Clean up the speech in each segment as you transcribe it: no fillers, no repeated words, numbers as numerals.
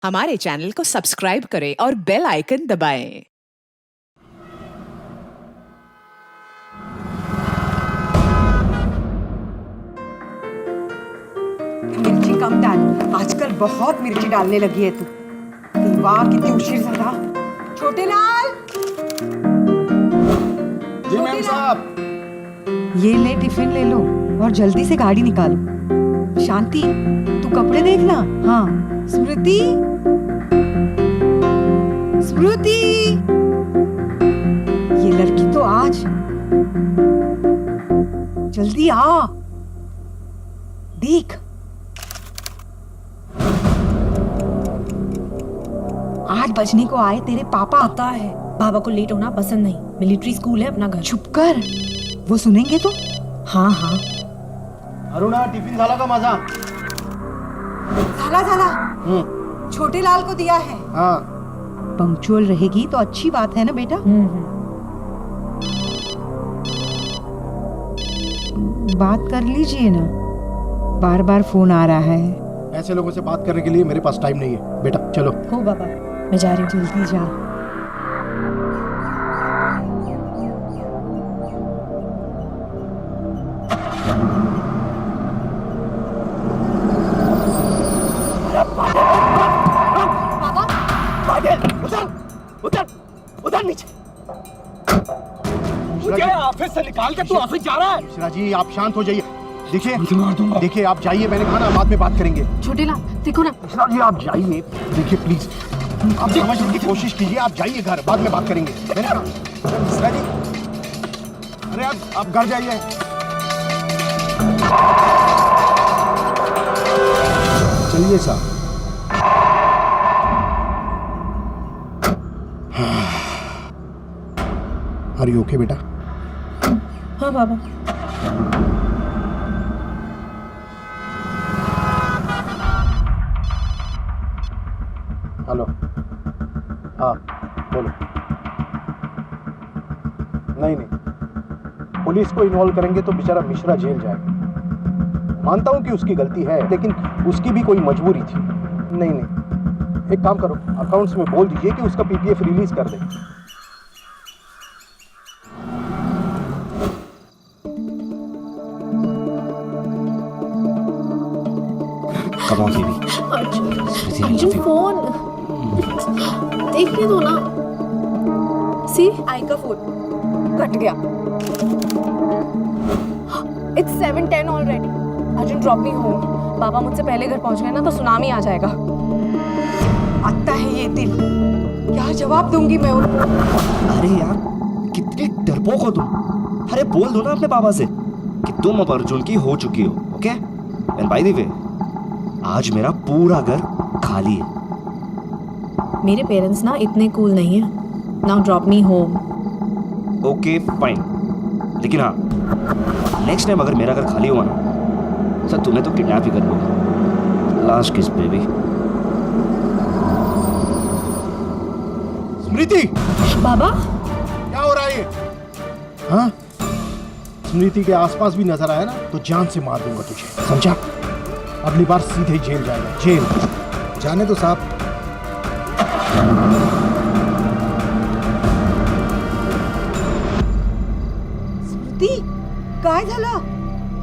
हमारे चैनल को सब्सक्राइब करें और बेल आइकन दबाएं। मिर्ची कम डाल, आजकल बहुत मिर्ची डालने लगी है तू। वाह कितनी उशीर ज़रा। छोटे लाल। जी मैम साहब। ये ले टिफिन ले लो और जल्दी से गाड़ी निकालो। शांति, तू कपड़े देखना। हाँ, स्मृति, स्मृति, ये लड़की तो आज जल्दी आ, देख 8 बजने को आए तेरे पापा। आता है बाबा को लेट होना पसंद नहीं। मिलिट्री स्कूल है अपना घर। चुप कर, वो सुनेंगे तो। हाँ हाँ अरुणा टिफिन झाला का माझा? झाला छोटे लाल को दिया है। हाँ पंक्चुअल रहेगी तो अच्छी बात है ना बेटा। बात कर लीजिए ना, बार बार फोन आ रहा है। ऐसे लोगों से बात करने के लिए मेरे पास टाइम नहीं है। बेटा चलो। हो बाबा, मैं जा रही हूँ। जल्दी जा। उधर नीचे। मुझे ऑफिस से निकाल के तू ऑफिस जा रहा है? मिश्रा जी आप शांत हो जाइए। देखिए आप जाइए, मैंने कहा ना बाद में बात करेंगे। छोटे लाल देखो ना। मिश्रा जी आप जाइए, देखिए प्लीज आप समझने की कोशिश कीजिए। आप जाइए घर, बाद में बात करेंगे। मैंने कहा मिश्रा जी, अरे आप घर जाइए। चलिए साहब। आर यू ओके बेटा? हाँ बाबा। हेलो, हाँ बोलो। नहीं, पुलिस को इन्वॉल्व करेंगे तो बेचारा मिश्रा जेल जाएगा। मानता हूं कि उसकी गलती है, लेकिन उसकी भी कोई मजबूरी थी। नहीं, एक काम करो, अकाउंट्स में बोल दीजिए कि उसका पीपीएफ रिलीज कर दे। Come on, baby. Arjun phone देखने दो ना। सी आई का फोन कट गया। It's 7:10 already. Arjun drop me home. बाबा मुझसे पहले घर पहुंच गए ना तो सुनामी आ जाएगा। आता है ये दिन, क्या जवाब दूंगी मैं उनको। अरे यार कितनी डरपोक हो तुम। अरे बोल दो ना अपने पापा से कि तुम अब अर्जुन की हो चुकी हो। Okay? And by the way, आज मेरा पूरा घर खाली है। मेरे पेरेंट्स ना इतने कूल नहीं है। Now drop me home. Okay fine, लेकिन हाँ नेक्स्ट टाइम अगर मेरा घर खाली हुआ ना सर, तुम्हें तो किडनैप ही कर लूंगा। लास्ट किस बेबी। स्मृति, बाबा क्या हो रहा है ये? हाँ, स्मृति के आसपास भी नजर आया ना तो जान से मार दूंगा तुझे, समझा? अगली बार सीधे जेल जाएगा। जेल जाने दो साहब। स्मृति, काय झाला?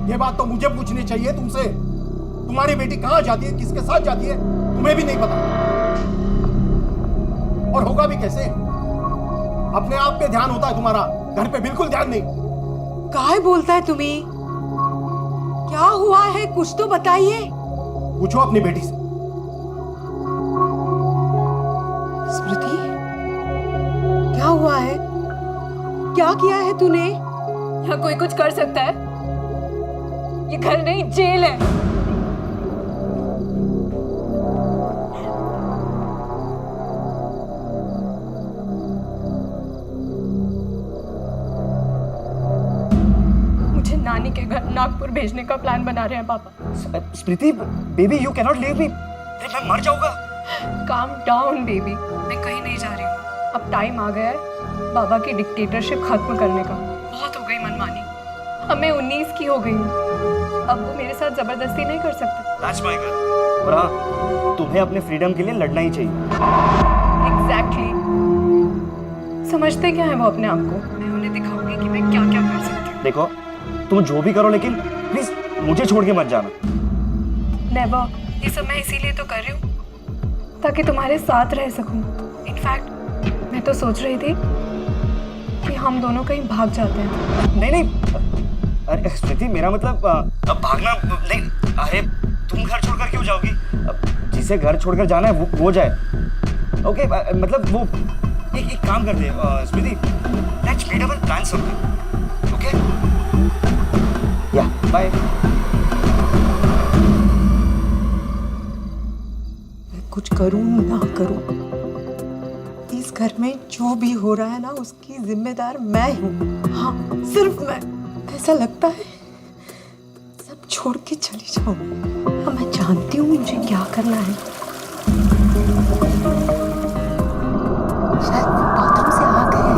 ये बात तो मुझे पूछनी चाहिए तुमसे। तुम्हारी बेटी कहाँ जाती है, किसके साथ जाती है, तुम्हें भी नहीं पता। और होगा भी कैसे? अपने आप पे ध्यान होता है तुम्हारा, घर पे बिल्कुल ध्यान नहीं। काय बोलता है तुम्ही? क्या हुआ है, कुछ तो बताइए। पूछो अपनी बेटी से। स्मृति, क्या हुआ है? क्या किया है तूने? यहाँ कोई कुछ कर सकता है? ये घर नहीं जेल है। मुझे नानी के घर नागपुर भेजने का प्लान बना रहे हैं पापा। Smriti baby, you can not leave me. अरे मैं मर जाऊंगा। काम डाउन बेबी, मैं कहीं नहीं जा रही हूँ। अब टाइम आ गया है बाबा की डिक्टेटरशिप खत्म करने का। बहुत हो गई मनमानी। अब मैं 19 की हो गई हूँ, अब वो मेरे साथ जबरदस्ती नहीं कर सकते। That's my girl. और हाँ, तुम्हें अपने फ्रीडम के लिए लड़ना ही चाहिए। एग्जैक्टली। समझते क्या है वो अपने आप को? मैं उन्हें दिखाऊंगी कि मैं क्या क्या कर सकती हूँ। देखो, तुम जो भी करो लेकिन प्लीज मुझे छोड़ के मत जाना। नेवर। ये सब मैं इसीलिए तो कर रही हूँ ताकि तुम्हारे साथ रह सकूं। इनफैक्ट मैं तो सोच रही थी कि हम दोनों कहीं भाग जाते हैं। नहीं नहीं, अरे स्मृति, मेरा मतलब अब भागना नहीं। अरे तुम घर छोड़कर क्यों जाओगी? जिसे घर छोड़कर जाना है वो जाए। ओके, मतलब वो एक काम करते हैं Smriti, let's make our plan something. Okay, yeah bye. मैं कुछ करूं ना करूं, इस घर में जो भी हो रहा है ना, उसकी जिम्मेदार मैं हूँ। हाँ, सिर्फ मैं। ऐसा लगता है सब छोड़ के चली जाऊं। हाँ, मैं जानती हूँ मुझे क्या करना है। शायद वो बाथरूम से आ गए।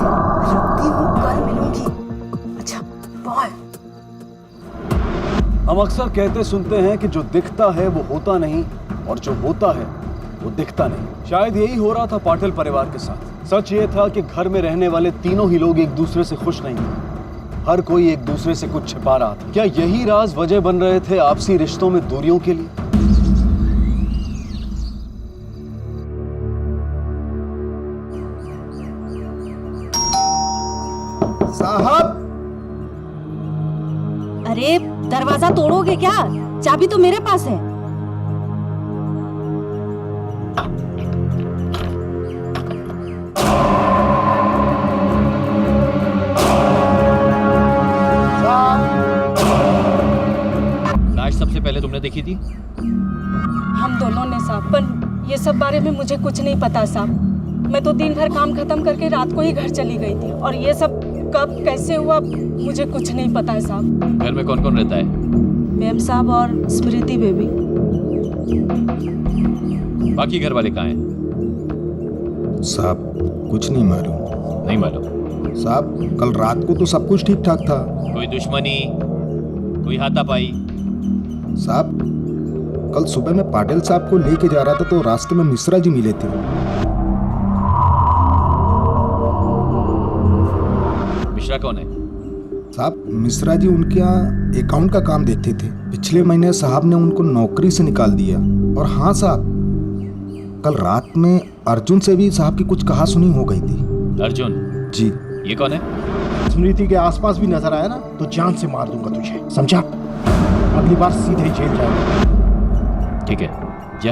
रखती हूँ, कल मिलूंगी। अच्छा, बाय। हम अक्सर कहते सुनते हैं कि जो दिखता है वो होता नहीं, और जो होता है वो दिखता नहीं। शायद यही हो रहा था पाटिल परिवार के साथ। सच ये था कि घर में रहने वाले तीनों ही लोग एक दूसरे से खुश नहीं थे। हर कोई एक दूसरे से कुछ छिपा रहा था। क्या यही राज वजह बन रहे थे आपसी रिश्तों में दूरियों के लिए? साहब, अरे दरवाजा तोड़ोगे क्या? चाबी तो मेरे पास है। लाश सबसे पहले तुमने देखी थी? हम दोनों ने साहब, पर ये सब बारे में मुझे कुछ नहीं पता साहब। मैं तो दिन भर काम खत्म करके रात को ही घर चली गई थी, और ये सब कब कैसे हुआ मुझे कुछ नहीं पता है साहब। घर में कौन कौन रहता है? मैम साहब और स्मृति बेबी। बाकी घर वाले कहाँ हैं? साहब कुछ नहीं मालूम। नहीं मालूम? साहब कल रात को तो सब कुछ ठीक ठाक था। कोई दुश्मनी, कोई हाथापाई? साहब कल सुबह मैं पाटिल साहब को लेके जा रहा था तो रास्ते में मिश्रा जी मिले थे। मिश्रा कौन है? साहब मिश्रा जी उनके यहाँ अकाउंट का काम देखते थे। पिछले महीने साहब ने उनको नौकरी से निकाल दिया। और हाँ साहब, कल रात में अर्जुन से भी साहब की कुछ कहा सुनी हो गई थी। अर्जुन? जी। ये कौन है? स्मृति के आसपास भी नजर आया ना तो जान से मार दूंगा तुझे, समझा? अगली बार सीधे जेल जाएगा। ठीक है, जा।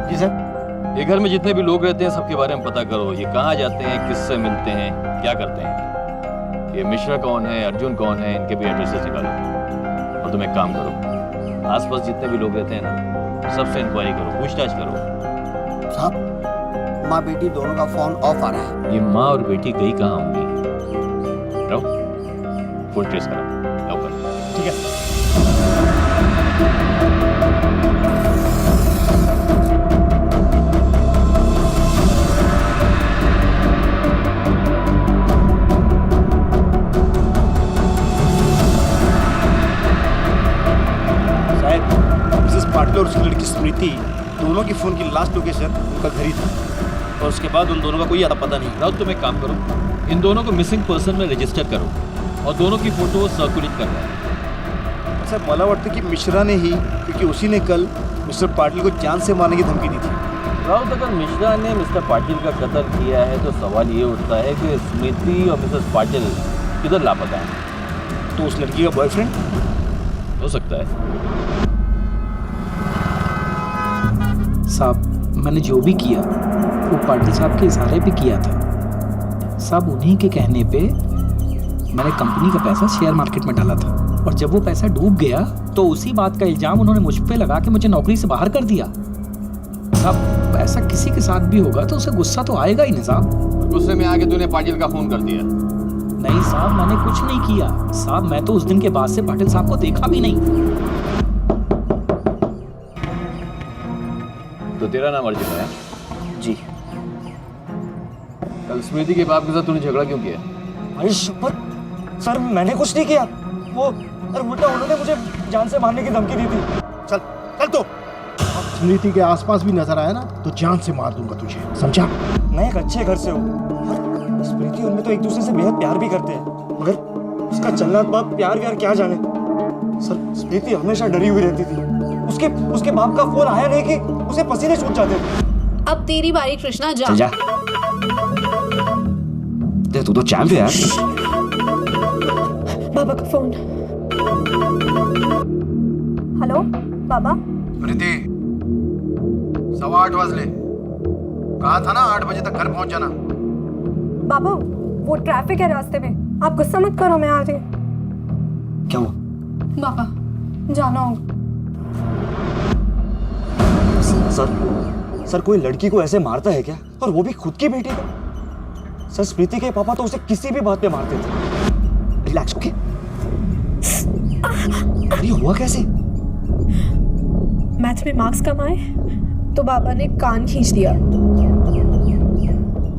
जी सर। ये घर में जितने भी लोग रहते हैं सबके बारे में पता करो। ये कहाँ जाते हैं, किससे मिलते हैं, क्या करते हैं। ये मिश्रा कौन है, अर्जुन कौन है, इनके भी एड्रेसेस निकालो। और तुम एक काम करो, आसपास जितने भी लोग रहते हैं ना, सबसे इंक्वायरी करो, पूछताछ करो। साहब माँ बेटी दोनों का फोन ऑफ आ रहा है। ये माँ और बेटी गई कहाँ होंगी? रहो, फोन ट्रेस करो, लवकर। ठीक है। पाटिल और उसकी लड़की स्मृति दोनों की फोन की लास्ट लोकेशन उनका घर ही था, और उसके बाद उन दोनों का कोई अता पता नहीं। राउत, तुम एक काम करो, इन दोनों को मिसिंग पर्सन में रजिस्टर करो और दोनों की फोटो सर्कुलेट करवाओ। सर मला वाटतं की मिश्रा ने ही, क्योंकि उसी ने कल मिस्टर पाटिल को जान से मारने की धमकी दी थी। राउत, अगर मिश्रा ने मिस्टर पाटिल का कत्ल किया है तो सवाल ये उठता है कि स्मृति और मिसेस पाटिल किधर लापता है? तो उस लड़की का बॉयफ्रेंड हो सकता है। साहब मैंने जो भी किया वो पाटिल साहब के इशारे पे किया था। साहब उन्हीं के कहने पे मैंने कंपनी का पैसा शेयर मार्केट में डाला था, और जब वो पैसा डूब गया तो उसी बात का इल्जाम उन्होंने मुझ पे लगा के मुझे नौकरी से बाहर कर दिया। साहब ऐसा किसी के साथ भी होगा तो उसे गुस्सा तो आएगा ही ना साहब। गुस्से में आके तूने पाटिल का फोन कर दिया? नहीं साहब, मैंने कुछ नहीं किया साहब। मैं तो उस दिन के बाद से पाटिल साहब को देखा भी नहीं। तो तेरा नाम अर्जुन है? जी। कल स्मृति के बाप के साथ तूने झगड़ा क्यों किया? भाई शपथ सर मैंने कुछ नहीं किया। वो उल्टा उन्होंने मुझे जान से मारने की धमकी दी थी। चल चल तो स्मृति के आसपास भी नजर आया ना तो जान से मार दूंगा तुझे, समझा? मैं एक अच्छे घर से हूँ। स्मृति उनमें तो एक दूसरे से बेहद प्यार भी करते हैं, मगर उसका चलना बाप प्यार व्यार क्या जाने। सर स्मृति हमेशा डरी हुई रहती थी। उसके बाप का फोन आया नहीं कि उसे पसीने छूट जाते थे। अब तेरी बारी कृष्णा, जा। चल जा। तू तो चैंप है यार। बाबा का फोन। हेलो बाबा। प्रीति 8:15 बजले, कहा था ना 8 बजे तक घर पहुंच जाना। बाबा वो ट्रैफिक है रास्ते में, आप गुस्सा मत करो, मैं आ रही। क्या हुआ? बाबा जाना होगा। सर कोई लड़की को ऐसे मारता है क्या, और वो भी खुद की बेटी को? सर स्मृति के पापा तो उसे किसी भी बात पे मारते थे। Relax, okay? ये हुआ कैसे? मैथ में मार्क्स कम आए तो बाबा ने कान खींच दिया।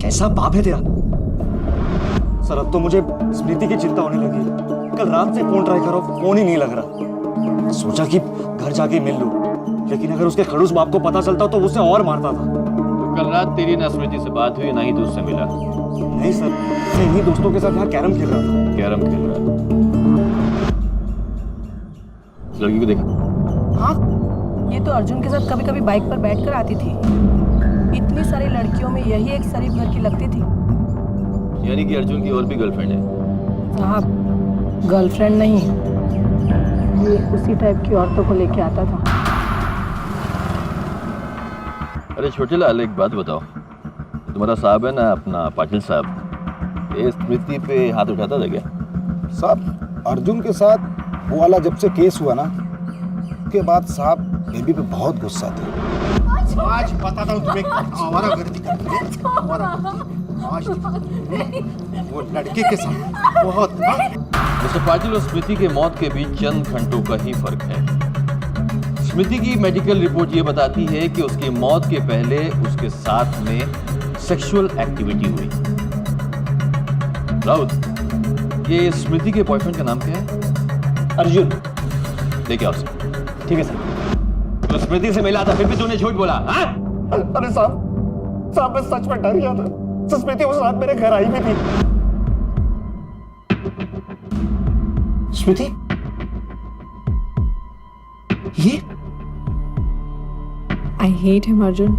कैसा बाप है तेरा? सर अब तो मुझे स्मृति की चिंता होने लगी। कल रात से फोन ट्राई करो, फोन ही नहीं लग रहा। सोचा कि घर जाके मिल लूं, लेकिन अगर उसके खड़ूस बाप को पता चलता तो उसे और मारता था। तो कल रात तेरी ना स्मृति से बात हुई, ना ही तू उससे मिला? नहीं सर, मैं इन्हीं दोस्तों के साथ यहाँ कैरम खेल रहा था। कैरम खेल रहा था? इस लड़की को देखा? हाँ, ये तो अर्जुन के साथ कभी कभी बाइक पर बैठकर आती थी। इतनी सारी लड़कियों में यही एक शरीफ घर की लगती थी। यानी कि अर्जुन की और भी गर्लफ्रेंड है? साहब गर्लफ्रेंड नहीं, ये उसी टाइप की औरतों को लेके आता था। अरे छोटे लाल, एक बात बताओ, तुम्हारा साहब है ना अपना पाटिल साहब, ये स्मृति पे हाथ उठाता था क्या? साहब अर्जुन के साथ वो वाला जब से केस हुआ ना, उसके बाद साहब बेबी पे बहुत गुस्सा थे। आज बताता हूँ तुम्हें, आवारा गर्दी करती है, आवारागर्दी। आज वो लड़के के साथ बहुत। मिस्टर पाटिल और स्मृति के मौत के बीच चंद घंटों का ही फर्क है। स्मृति की मेडिकल रिपोर्ट ये बताती है कि उसकी मौत के पहले उसके साथ में सेक्सुअल एक्टिविटी हुई। राउत, ये स्मृति के बॉयफ्रेंड का नाम क्या है? अर्जुन। लेके आओ उसे। ठीक है सर। तो स्मृति से मिला था, फिर भी तूने झूठ बोला? हाँ? अरे साहब मैं सच में डर गया था। स्मृति उस रात मेरे घर आई भी थी। स्मृति, ये I hate him, Arjun.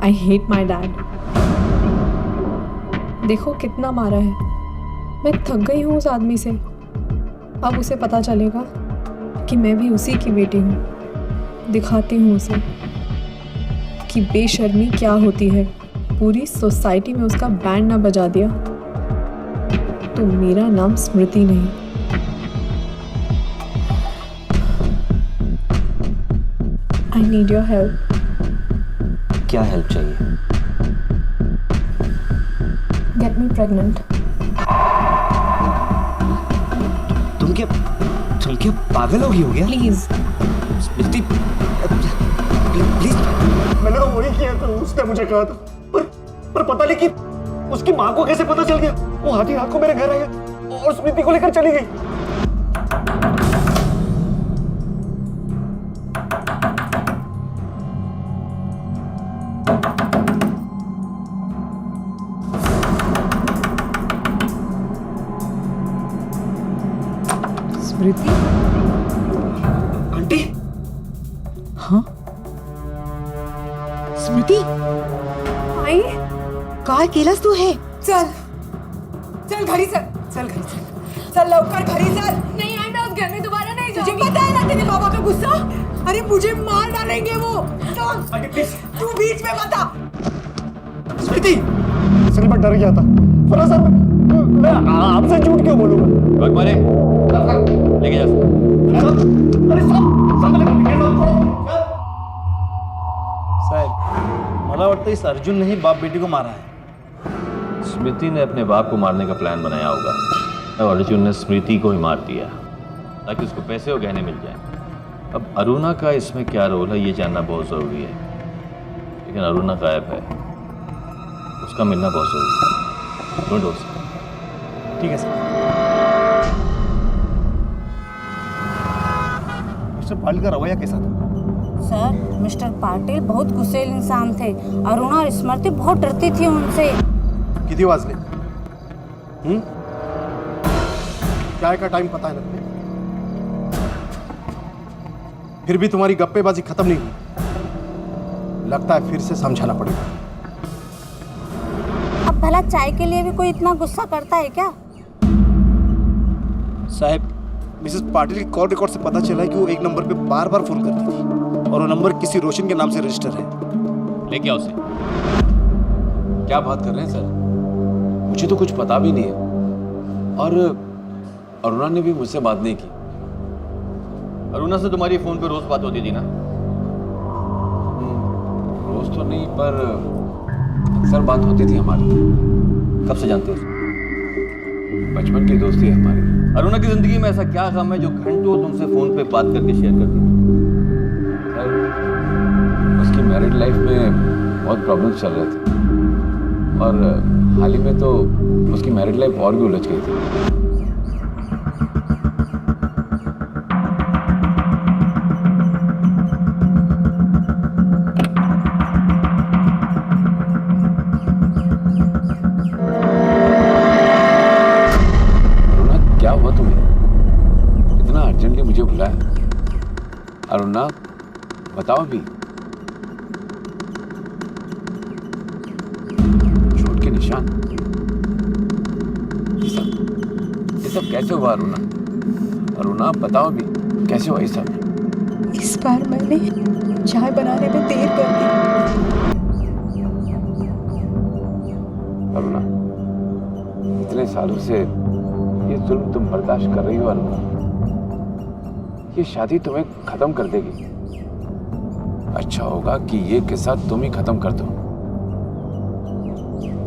I hate my dad. देखो कितना मारा है। मैं थक गई हूँ उस आदमी से। अब उसे पता चलेगा कि मैं भी उसी की बेटी हूँ। दिखाती हूँ उसे कि बेशर्मी क्या होती है। पूरी सोसाइटी में उसका बैंड ना बजा दिया तो मेरा नाम स्मृति नहीं। I need your help. क्या हेल्प चाहिए? Get me pregnant. तुम क्या पागल हो गया? Please. Smriti please. मैंने तो वही किया था, उसने मुझे कहा था, पर पता नहीं कि उसकी माँ को कैसे पता चल गया। वो हाथी रात को मेरे घर आया और स्मृति को लेकर चली गई। स्मृति? आंटी? हाँ स्मृति, आई काय केलंस तू हे? चल चल घरी चल घरी चल लवकर घरी चल। नहीं आई, मैं उस घर में दोबारा नहीं तुझे जाऊंगी। पता है ना तेरे बाबा का गुस्सा? अरे मुझे मार डालेंगे वो। चल आंटी प्लीज। तू बीच में मत आ। स्मृति, असल में डर गया था। पर सर मैं आपसे झूठ क्यों बोलूंगा? भाग मारे, लेके जा। अरे साहेब मला वाटतं इस अर्जुन ने ही बाप बेटी को मारा है। स्मृति ने अपने बाप को मारने का प्लान बनाया होगा और अर्जुन ने स्मृति को ही मार दिया ताकि उसको पैसे और गहने मिल जाए। अब अरुणा का इसमें क्या रोल है ये जानना बहुत ज़रूरी है, लेकिन अरुणा गायब है, उसका मिलना बहुत ज़रूरी है। Don't worry. ठीक है सर। मिस्टर पाटिल का रवैया कैसा था? सर मिस्टर पाटिल बहुत गुस्सेल इंसान थे। अरुणा और स्मृति बहुत डरती थी उनसे। कितनी वाजले? चाय का टाइम पता है ना तुम्हें? फिर भी तुम्हारी गप्पेबाजी खत्म नहीं हुई। लगता है फिर से समझाना पड़ेगा। अब भला चाय के लिए भी कोई इतना गुस्सा करता है क्या? साहब, मिसेस पाटिल के कॉल रिकॉर्ड से पता चला है कि वो एक नंबर पे बार बार फोन करती थी और वो नंबर किसी रोशन के नाम से रजिस्टर है। लेके आओ उसे। क्या बात कर रहे हैं सर? मुझे तो कुछ पता भी नहीं है और अरुणा ने भी मुझसे बात नहीं की। अरुणा से तुम्हारी फोन पे रोज बात होती थी ना? रोज तो नहीं पर अक्सर बात होती थी हमारी। कब से जानते हो? बचपन की दोस्ती है हमारी। अरुणा की जिंदगी में ऐसा क्या गम है जो घंटों तुमसे फोन पे बात करके शेयर करती थी? सर, उसकी मैरिड लाइफ में बहुत प्रॉब्लम्स चल रहे थे और हाल ही में तो उसकी मैरिड लाइफ और भी उलझ गई थी। क्या हुआ तुम्हें? इतना अर्जेंटली मुझे बुलाया? अरुणा बताओ भी। चोट के निशान? ये सब कैसे हुआ अरुणा? अरुणा बताओ भी, कैसे हुआ ये सब? इस बार मैंने चाय बनाने में देर कर दी। अरुणा, इतने सालों से ये जुल्म तुम बर्दाश्त कर रही हो अरुणा। ये शादी तुम्हें खत्म कर देगी। अच्छा होगा कि ये किस्सा तुम ही खत्म कर दो।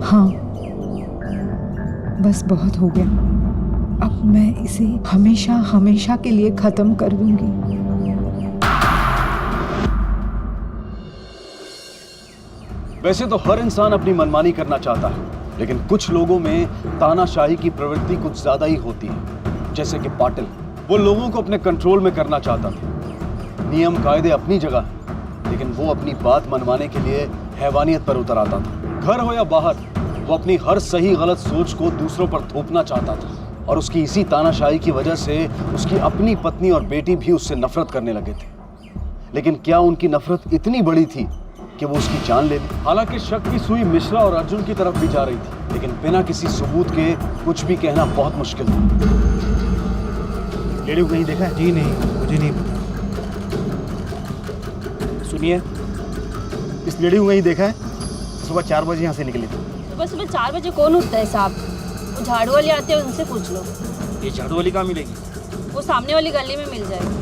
हाँ, बस बहुत हो गया। अब मैं इसे हमेशा हमेशा के लिए खत्म कर दूंगी। वैसे तो हर इंसान अपनी मनमानी करना चाहता है, लेकिन कुछ लोगों में तानाशाही की प्रवृत्ति कुछ ज्यादा ही होती है। जैसे कि पाटिल, वो लोगों को अपने कंट्रोल में करना चाहता था। नियम कायदे अपनी जगह, लेकिन वो अपनी बात मनवाने के लिए हैवानियत पर उतर आता था। घर हो या बाहर, वो अपनी हर सही गलत सोच को दूसरों पर थोपना चाहता था और उसकी इसी तानाशाही की वजह से उसकी अपनी पत्नी और बेटी भी उससे नफरत करने लगे थे। लेकिन क्या उनकी नफरत इतनी बड़ी थी कि वो उसकी जान ले ली? हालांकि शक की सुई मिश्रा और अर्जुन की तरफ भी जा रही थी, लेकिन बिना किसी सबूत के कुछ भी कहना बहुत मुश्किल था। लेडी को कहीं देखा है? जी नहीं, मुझे नहीं पता। सुनिए, इस लेडी को कहीं देखा है? सुबह 4 बजे यहाँ से निकली थी। सुबह 4 बजे कौन उठता है साहब? वो झाड़ू वाले आते हैं, उनसे पूछ लो। ये झाड़ू वाली कहाँ मिलेगी? वो सामने वाली गली में मिल जाएगी।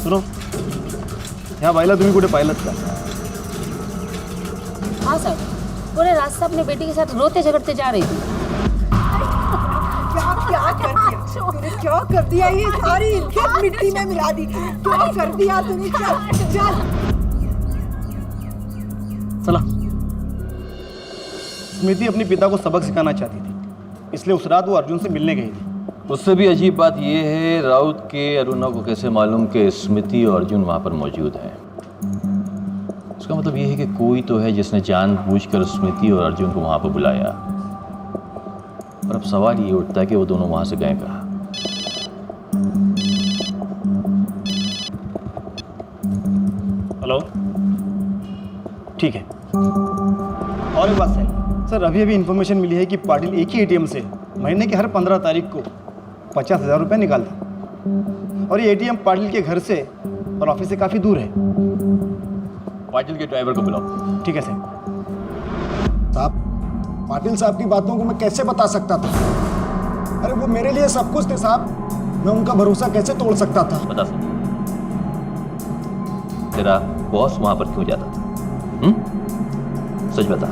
सुनो, ह्या बाईला तुम्ही कुठे पाहिलंत का? हाँ सर, पूरे रास्ता अपने बेटी के साथ रोते झगड़ते जा रही थी। क्या कर दिया तूने? क्या कर दिया? ये सारी इज्जत मिट्टी में मिला दी। क्या कर दिया तूने? चल चल। चला। स्मृति अपने पिता को सबक सिखाना चाहती थी, इसलिए उस रात वो अर्जुन से मिलने गई थी। उससे भी अजीब बात यह है राउत के अरुणा को कैसे मालूम कि स्मृति और अर्जुन वहां पर मौजूद है? उसका मतलब यह है कि कोई तो है जिसने जानबूझकर स्मृति और अर्जुन को वहां पर बुलाया। और अब सवाल ये उठता है कि वो दोनों वहां से गए कहाँ? हेलो, ठीक है। और एक बात सर, अभी इन्फॉर्मेशन मिली है कि पाटिल एक ही एटीएम से महीने के हर 15 तारीख को 50,000 रुपये निकालता, और ये एटीएम पाटिल के घर से और ऑफिस से काफ़ी दूर है। पाटिल के ड्राइवर को बुलाओ। ठीक है सर। साहब, पाटिल साहब की बातों को मैं कैसे बता सकता था? अरे वो मेरे लिए सब कुछ थे साहब, मैं उनका भरोसा कैसे तोड़ सकता था? बता सकता तेरा बॉस वहां पर क्यों जाता था? सच बता।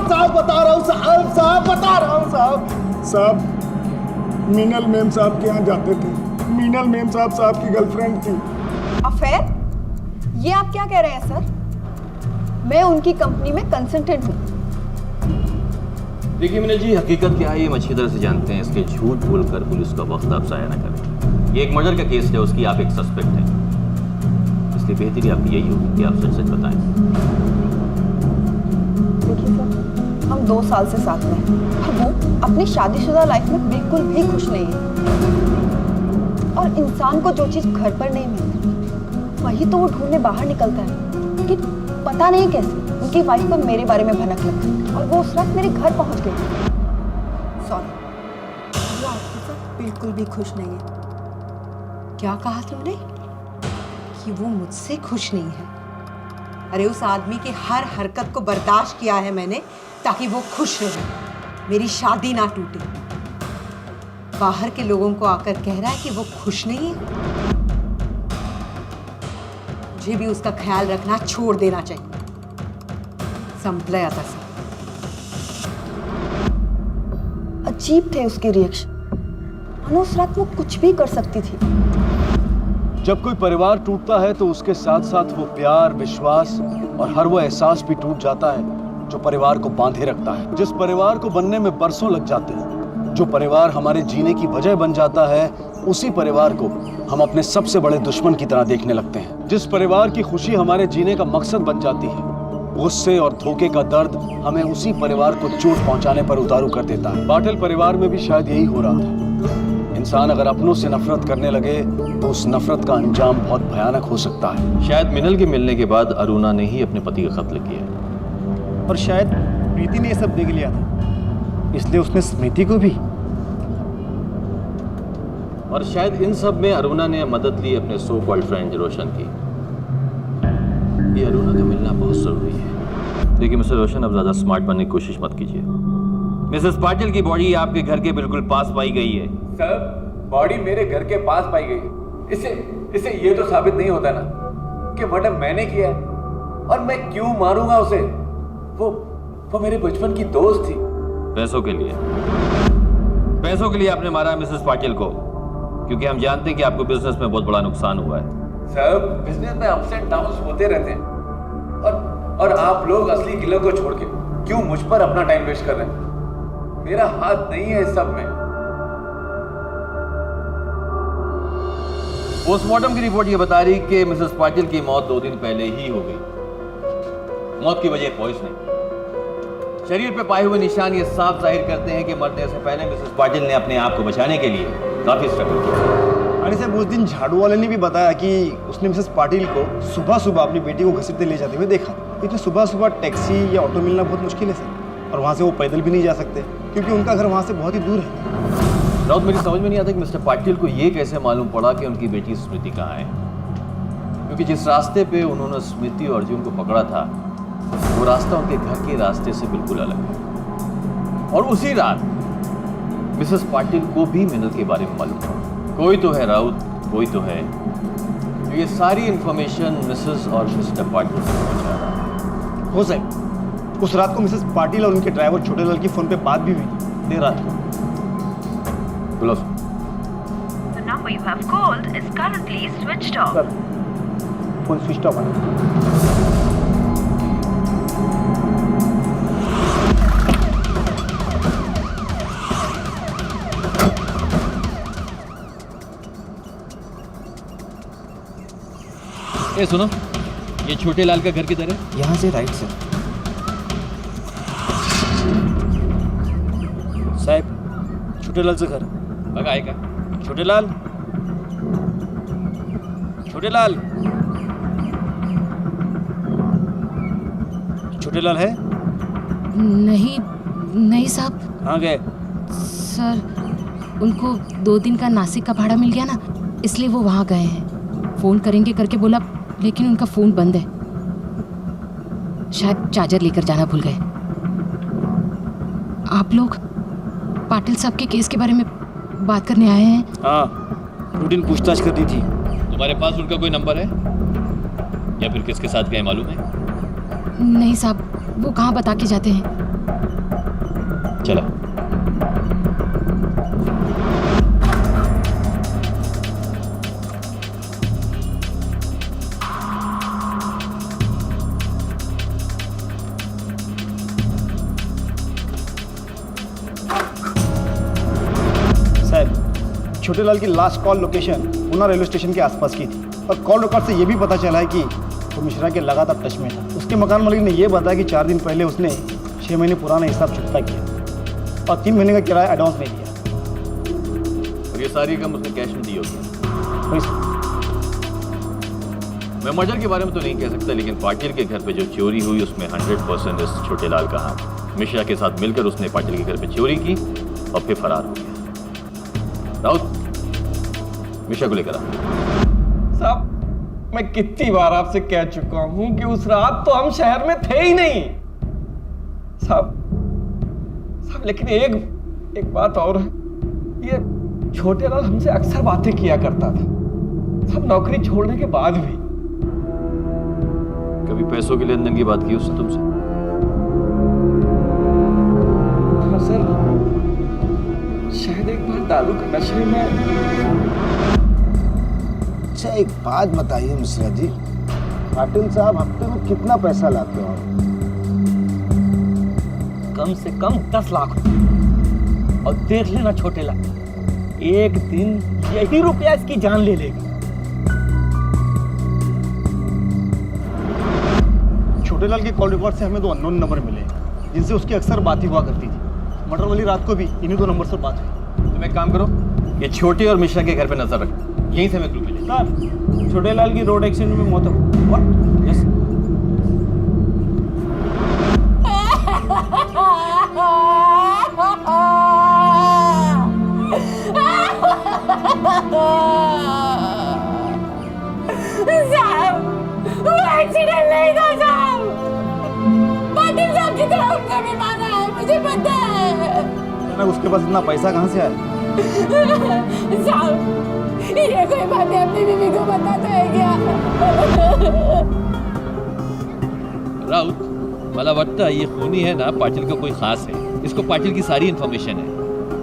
साहब बता रहा हूँ साहब बता रहा हूँ साहब, मीनल मेम साहब के यहाँ जाते थे। मीनल मेम साहब की गर्लफ्रेंड थी। अफेयर? ये आप क्या कह रहे हैं सर? मैं उनकी कंपनी में कंसल्टेंट हूँ। देखिए मीना जी, हकीकत क्या है ये हम अच्छी तरह से जानते हैं। इसके झूठ बोलकर पुलिस का वक्त आप ज़ाया ना करें। ये एक मर्डर का केस है, उसकी आप एक सस्पेक्ट हैं, इसलिए बेहतरी आपकी यही होगी कि आप सच सच बताएं। देखिए सर, हम 2 साल से साथ में हैं और वो अपनी शादीशुदा लाइफ में बिल्कुल भी खुश नहीं है। और इंसान को जो चीज़ घर पर नहीं मिलती वही तो वो ढूंढने बाहर निकलता है। लेकिन पता नहीं कैसे उनकी वाइफ को मेरे बारे में भनक लग गई और वो उस रात मेरे घर पहुंच गई। सॉरी, वो आपके साथ बिल्कुल भी खुश नहीं है। क्या कहा तुमने? कि वो मुझसे खुश नहीं है? अरे उस आदमी की हर हरकत को बर्दाश्त किया है मैंने ताकि वो खुश रहे, मेरी शादी ना टूटे। बाहर के लोगों को आकर कह रहा है कि वो खुश नहीं है। मुझे भी उसका ख्याल रखना छोड़ देना चाहिए। संभला था सब। अजीब थे उसके रिएक्शन, मानो उस रात वो कुछ भी कर सकती थी। जब कोई परिवार टूटता है तो उसके साथ साथ वो प्यार, विश्वास और हर वो एहसास भी टूट जाता है जो परिवार को बांधे रखता है। जिस परिवार को बनने में बरसों लग जाते हैं, जो परिवार हमारे जीने की वजह बन जाता है, उसी परिवार को हम अपने सबसे बड़े दुश्मन की तरह देखने लगते हैं। जिस परिवार की खुशी हमारे जीने का मकसद बन जाती है, गुस्से और धोखे का दर्द हमें उसी परिवार को चोट पहुंचाने पर उतारू कर देता है। पाटिल परिवार में भी शायद यही हो रहा था। इंसान अगर अपनों से नफरत करने लगे तो उस नफरत का अंजाम बहुत भयानक हो सकता है। शायद मिनल के मिलने के बाद अरुणा ने ही अपने पति का कत्ल किया और शायद प्रीति ने ये सब देख लिया था, इसलिए उसने स्मृति को भी। और शायद इन सब में अरुणा ने मदद ली अपने सो कॉल्ड फ्रेंड रोशन की। ये अरुणा का मिलना बहुत जरूरी है। देखिए मिस्टर रोशन, अब ज्यादा स्मार्ट बनने की कोशिश मत कीजिए। मिसेस पाटिल की बॉडी आपके घर के बिल्कुल पास पाई गई है। सर, बॉडी मेरे घर के पास पाई गई। इससे ये तो साबित नहीं होता ना कि मर्डर मैंने किया है, और मैं क्यों मारूंगा उसे? वो मेरे बचपन की दोस्त थी। पैसों के लिए आपने मारा मिसेस पाटिल को, क्योंकि हम जानते हैं कि आपको बिजनेस में बहुत बड़ा नुकसान हुआ है। सर, बिजनेस में अप्स एंड डाउन्स होते रहते हैं, और आप लोग असली किलर को छोड़ के क्यों मुझ पर अपना टाइम वेस्ट कर रहे हैं? मेरा हाथ नहीं है इस सब में। पोस्टमार्टम की रिपोर्ट ये बता रही कि मिसेस पाटिल की मौत 2 दिन पहले ही हो गई। मौत की वजह पॉइजनिंग। शरीर पे पाए हुए निशान ये साफ जाहिर करते हैं कि मरने से पहले मिसेस पाटिल ने अपने आप को बचाने के लिए काफी स्ट्रगल किया। अरे साहब, उस दिन झाड़ू वाले ने भी बताया कि उसने मिसेस पाटिल को सुबह सुबह अपनी बेटी को घसीटते ले जाते हुए देखा। इतनी सुबह सुबह टैक्सी या ऑटो मिलना बहुत मुश्किल है सर, और वहाँ से वो पैदल भी नहीं जा सकते क्योंकि उनका घर वहाँ से बहुत ही दूर है। राउत, मेरी समझ में नहीं आता कि मिस्टर पाटिल को ये कैसे मालूम पड़ा कि उनकी बेटी स्मृति कहाँ है, क्योंकि जिस रास्ते पे उन्होंने स्मृति और अर्जुन को पकड़ा था वो रास्ता उनके घर के रास्ते से बिल्कुल अलग है। और उसी रात मिसेस पाटिल को भी मिनल के बारे में मालूम था। कोई तो है राउत, कोई तो है जो ये सारी इंफॉर्मेशन मिसेस और मिस्टर पाटिल से पहुंचा रहा है। हो सकता उस रात को मिसेस पाटिल और उनके ड्राइवर छोटेलाल की फोन पे बात भी हुई थी देर रात को। बोलो। The number you have called is currently switched off. Sir, phone switch off है। ए सुनो, ये छोटे लाल का घर किधर है? यहाँ से राइट से। साहब, छोटेलाल से घर। लगा आएगा। छोटेलाल, छोटेलाल, छोटेलाल है? नहीं साहब। कहाँ गए? सर, उनको 2 दिन का नासिक का भाड़ा मिल गया ना, इसलिए वो वहाँ गए हैं। फ़ोन करेंगे करके बोला, लेकिन उनका फ़ोन बंद है। शायद चार्जर लेकर जाना भूल गए। आप लोग पाटिल साहब के केस के बारे में बात करने आए हैं? हाँ, रूटीन पूछताछ कर दी थी। तुम्हारे पास उनका कोई नंबर है या फिर किसके साथ गए मालूम है? नहीं साहब, वो कहाँ बता के जाते हैं। चलो। छोटे लाल की last call location Una railway station के आसपास की थी और कॉल रिकॉर्ड से ये भी पता चला है कि वो मिश्रा के लगातार टच में था। उसके मकान मालिक ने यह बताया कि 4 दिन पहले उसने 6 महीने पुराना हिसाब चुकता किया और 3 महीने का किराया एडवांस नहीं दिया। और ये सारी रकम उसने कैश में दी होगी। वही सर। मैं मर्डर के बारे में तो नहीं कह सकता, लेकिन पाटिल के घर पे जो चोरी हुई उसमें 100% इस छोटे लाल का हाथ है। मिश्रा के साथ मिलकर उसने पाटिल के घर पे चोरी की और फिर फरार हो गया। राउत, मिश्रा को लेकर आ। साहब, मैं कितनी बार आपसे कह चुका हूं कि उस रात तो हम शहर में थे ही नहीं साहब। लेकिन एक बात और है, ये छोटे लाल हमसे अक्सर बातें किया करता था साहब, नौकरी छोड़ने के बाद भी। कभी पैसों के लेन देन की बात की उसने तुमसे? हाँ सर, शायद एक बार दारू के नशे में। अच्छा एक बात बताइए मिश्रा जी, पाटिल साहब हफ्ते में कितना पैसा लाते हो? कम से कम 10 लाख रुपए। और देख लेना छोटे लाल, एक दिन यही रुपया इसकी जान ले लेगा। छोटे लाल के कॉल रिकॉर्ड से हमें 2 अननोन नंबर मिले जिनसे उसकी अक्सर बात ही हुआ करती थी। मर्डर वाली रात को भी इन्हीं 2 नंबर से बात हुई। तुम एक काम करो, ये छोटे और मिश्रा के घर पे नजर रख, यहीं से हमें क्लू मिले। सर, छोटे लाल की रोड एक्सीडेंट में मौत हो। व्हाट? यस। साहब, वो एक्सीडेंट नहीं था साहब। पाटिल साहब की तरह उनका भी माना है, मुझे पता है। उसके पास इतना पैसा कहाँ से आया? साहब, ये कोई बातें अपनी बीवी को बताता है क्या? राउत, मला वाटतं ये खूनी है ना पाटिल का कोई खास है। इसको पाटिल की सारी इन्फॉर्मेशन है।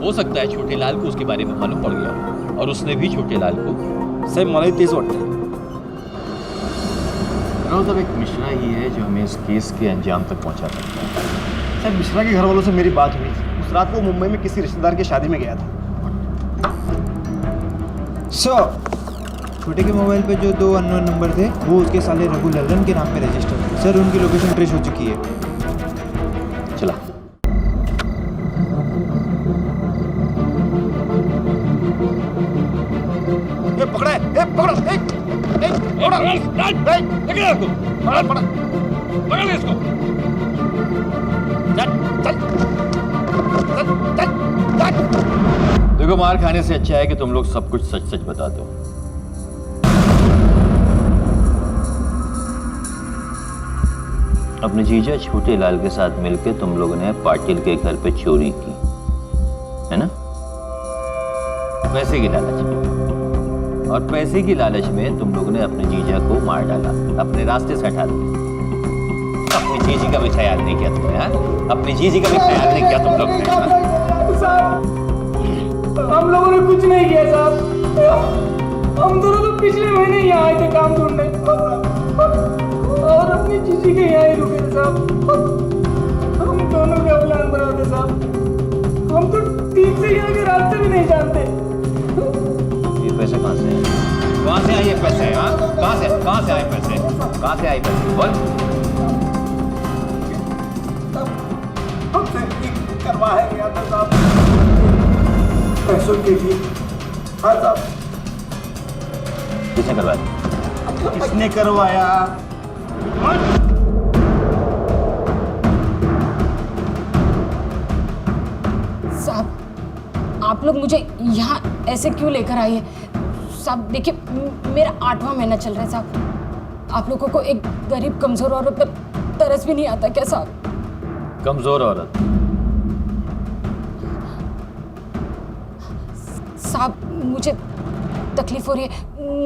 हो सकता है छोटे लाल को उसके बारे में मालूम पड़ गया हो और उसने भी छोटे लाल को। साहब मलाही तेज वाटतं। राउत, अब एक मिश्रा ही है जो हमें इस केस के अंजाम तक पहुंचा सकता है। साहब मिश्रा के घर वालों से मेरी बात हुई थी। उस रात को मुंबई में किसी रिश्तेदार की शादी में गया था। छोटे के मोबाइल पे जो 2 अननोन नंबर थे वो उसके साले रघु लल्लन के नाम पे रजिस्टर थे। सर उनकी लोकेशन ट्रेस हो चुकी है। चला। ये पकड़ा है, ये पकड़ो, पकड़ ले इसको। देखो, मार खाने से अच्छा है कि तुम लोग सब कुछ सच सच बता दो। अपने जीजा छोटे लाल के साथ मिलकर तुम लोगों ने पाटिल के घर पे चोरी की है ना? पैसे की लालच में, और पैसे की लालच में तुम लोगों ने अपने जीजा को मार डाला, अपने रास्ते से हटा दिया। अपनी जीजी का भी ख्याल नहीं किया तुमने? अपनी जीजी का भी ख्याल नहीं किया तुम लोग ने? हम लोगों ने कुछ नहीं किया साहब। हम दोनों तो पिछले महीने यहाँ आए थे काम ढूंढने और अपनी जीजी के यहाँ ही रुके थे साहब। हम दोनों का प्लान बना थे साहब। हम तो ठीक से यहाँ के रास्ते भी नहीं जानते। ये पैसे कहाँ से आए? कहाँ से आए ये पैसे? कहाँ से आए पैसे? कहाँ से आए पैसे? बोल। हमसे करवाया गया था साहब, पैसों के लिए। हाँ साहब। किसने करवाया? किसने करवाया? साहब, आप लोग मुझे यहाँ ऐसे क्यों लेकर आए हैं? साहब देखिए, मेरा 8वां महीना चल रहा है साहब। आप लोगों को एक गरीब कमजोर औरत पर तरस भी नहीं आता क्या साहब? कमजोर औरत? साहब मुझे तकलीफ हो रही है,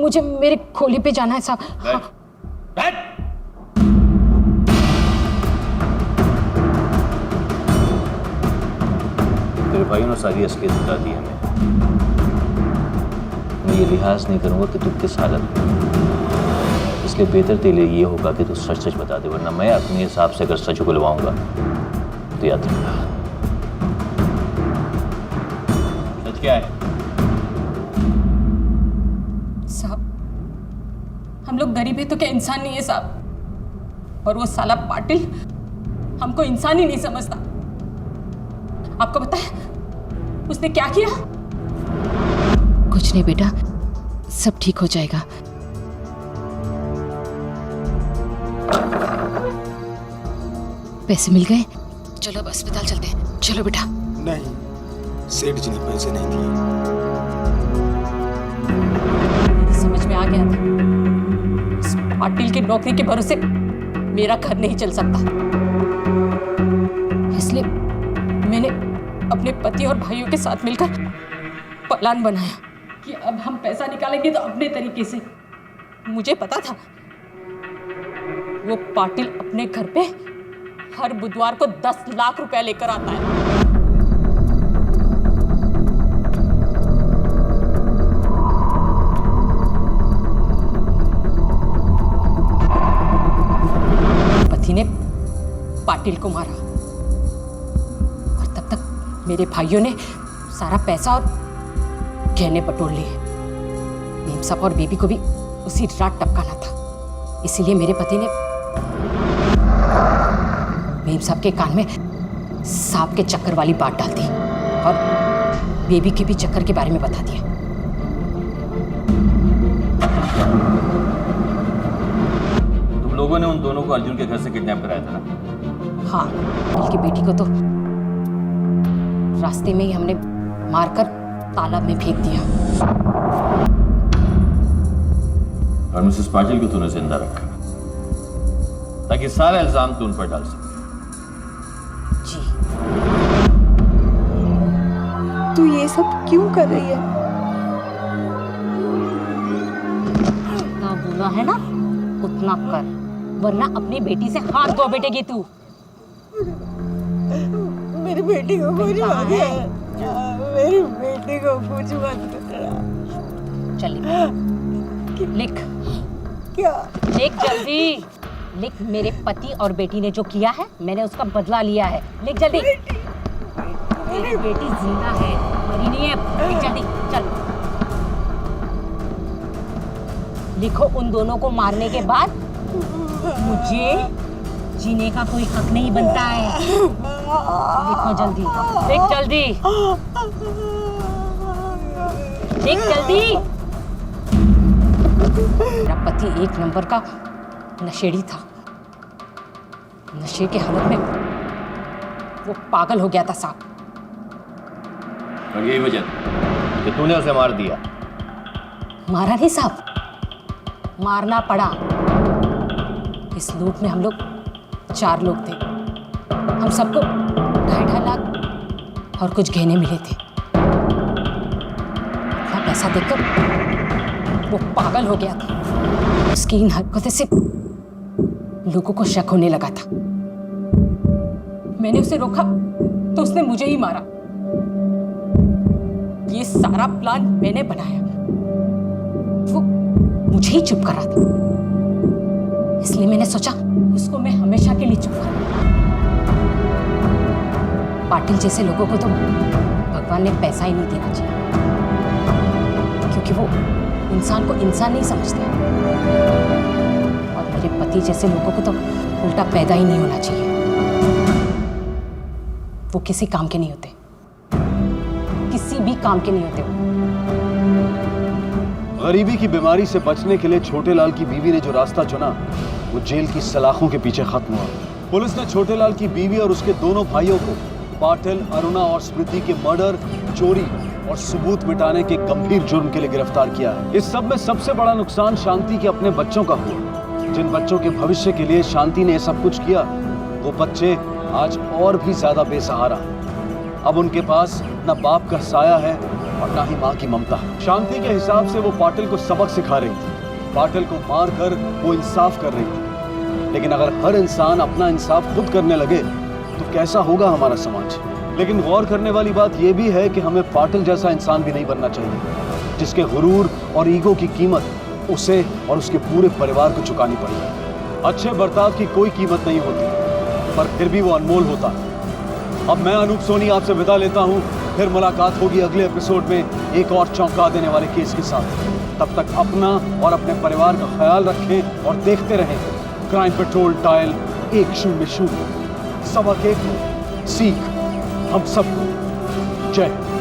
मुझे मेरे खोली पे जाना है साहब। हाँ। तेरे भाइयों ने सारी असलियत बता दी हमें। मैं ये लिहाज नहीं करूंगा कि तू किस हालत में, इसलिए बेहतर तेरे लिए ये होगा कि तू सच सच बता दे, वरना मैं अपने हिसाब से अगर सच उगलवाऊंगा तो याद रखना। सच क्या है? हम लोग गरीब है तो क्या इंसान नहीं है साहब? और वो साला पाटिल हमको इंसान ही नहीं समझता। आपको पता है उसने क्या किया? कुछ नहीं बेटा, सब ठीक हो जाएगा। पैसे मिल गए? चलो अब अस्पताल चलते हैं। चलो बेटा। नहीं, सेठ जी ने पैसे नहीं दिए। समझ में आ गया था इस पाटिल की नौकरी के भरोसे मेरा घर नहीं चल सकता, इसलिए मैंने अपने पति और भाइयों के साथ मिलकर प्लान बनाया कि अब हम पैसा निकालेंगे तो अपने तरीके से। मुझे पता था वो पाटिल अपने घर पे हर बुधवार को 10 लाख रुपया लेकर आता है। पति ने पाटिल को मारा और तब तक मेरे भाइयों ने सारा पैसा और गहने बटोर लिए। मेम साहब और बेबी को भी उसी रात टपकाना था, इसीलिए मेरे पति ने मेम साहब के कान में सांप के चक्कर वाली बात डाल दी और बेबी के भी चक्कर के बारे में बता दिया। तुम लोगों ने उन दोनों को अर्जुन के घर से किडनैप कराया था ना? हाँ, बल्कि बेटी को तो रास्ते में ही हमने मारकर तालाब में फेंक दिया। और मिसेस पाटिल को तूने जिंदा रखा ताकि सारा इल्जाम तू उन पर डाल सके। तू ये सब क्यों कर रही है? जितना बोला है ना उतना कर, वरना अपनी बेटी से हाथ धो बैठेगी तू। मेरी बेटी को कुछ मत कर, मेरी बेटी को कुछ मत कर। चल लिख। क्या? लिख जल्दी लिख। मेरे पति और बेटी ने जो किया है मैंने उसका बदला लिया है। लिख जल्दी। मेरी बेटी जिंदा है, मरी नहीं है। लिख जल्दी चल। लिखो उन दोनों को मारने के बाद मुझे जीने का कोई हक नहीं बनता है। लिखो जल्दी, लिख जल्दी, लिख जल्दी। मेरा पति एक नंबर का नशेड़ी था। नशे के हालत में वो पागल हो गया था साहब। और यही वजह कि तूने उसे मार दिया? मारा नहीं साहब, मारना पड़ा। इस लूट में हम लोग 4 लोग थे। हम सबको 2.5 लाख और कुछ गहने मिले थे। इतना पैसा देखकर वो पागल हो गया था। उसकी इन हरकतों से लोगों को शक होने लगा था। मैंने उसे रोका तो उसने मुझे ही मारा। ये सारा प्लान मैंने बनाया। वो मुझे ही चुप करा था, इसलिए मैंने सोचा उसको मैं हमेशा के लिए चुप करूं। पाटिल जैसे लोगों को तो भगवान ने पैसा ही नहीं देना चाहिए, क्योंकि वो इंसान को इंसान नहीं समझते। और मेरे पति जैसे लोगों को तो उल्टा पैदा ही नहीं होना चाहिए। वो किसी काम के नहीं होते, किसी भी काम के नहीं होते। गरीबी की बीमारी से बचने के लिए छोटे लाल की बीवी ने जो रास्ता चुना वो जेल की सलाखों के पीछे खत्म हुआ। पुलिस ने छोटे लाल की बीवी और उसके दोनों भाइयों को पाटिल, अरुणा और स्मृति के मर्डर, चोरी और सबूत मिटाने के गंभीर जुर्म के लिए गिरफ्तार किया है। इस सब में सबसे बड़ा नुकसान शांति के अपने बच्चों का हुआ। जिन बच्चों के भविष्य के लिए शांति ने सब कुछ किया, वो बच्चे आज और भी ज्यादा बेसहारा। अब उनके पास न बाप का साया है और न ही माँ की ममता। शांति के हिसाब से वो पाटिल को सबक सिखा रही थी। पाटिल को मार कर वो इंसाफ कर रही थी। लेकिन अगर हर इंसान अपना इंसाफ खुद करने लगे तो कैसा होगा हमारा समाज। लेकिन गौर करने वाली बात यह भी है कि हमें पाटिल जैसा इंसान भी नहीं बनना चाहिए, जिसके गुरूर और ईगो की कीमत उसे और उसके पूरे परिवार को चुकानी पड़े। अच्छे बर्ताव की कोई कीमत नहीं होती, पर फिर भी वो अनमोल होता है। अब मैं अनूप सोनी आपसे विदा लेता हूँ। फिर मुलाकात होगी अगले एपिसोड में एक और चौंका देने वाले केस के साथ। तब तक अपना और अपने परिवार का ख्याल रखें और देखते रहें क्राइम पेट्रोल डायल 100 सबक एक सीख हम सबको। जय Hind.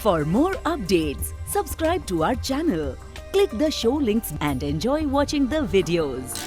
For more updates, subscribe to our channel, click the show links and enjoy watching the videos.